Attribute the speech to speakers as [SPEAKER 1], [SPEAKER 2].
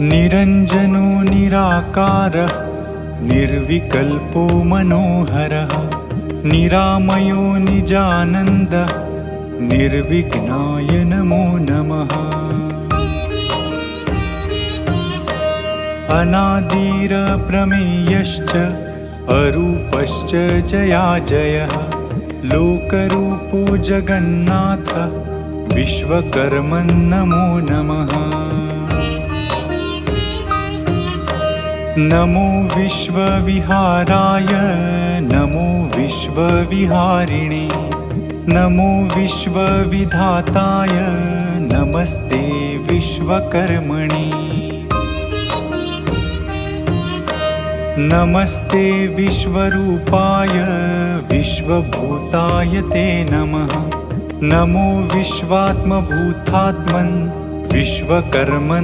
[SPEAKER 1] निरञ्जनो निराकारः निर्विकल्पो मनोहरः निरामयो निजानन्दः निर्विघ्नाय नमो नमः। अनादिरप्रमेयश्च अरूपश्च जयाजयः लोकरूपो जगन्नाथः विश्वकर्मन् नमो नमः। नमो विश्वविहाराय नमो विश्वविहारिणे नमो विश्वविधाताय नमस्ते विश्वकर्मणे। नमस्ते विश्वरूपाय विश्वभूताय ते नमः। नमो विश्वात्मभूतात्मन् विश्वकर्मन्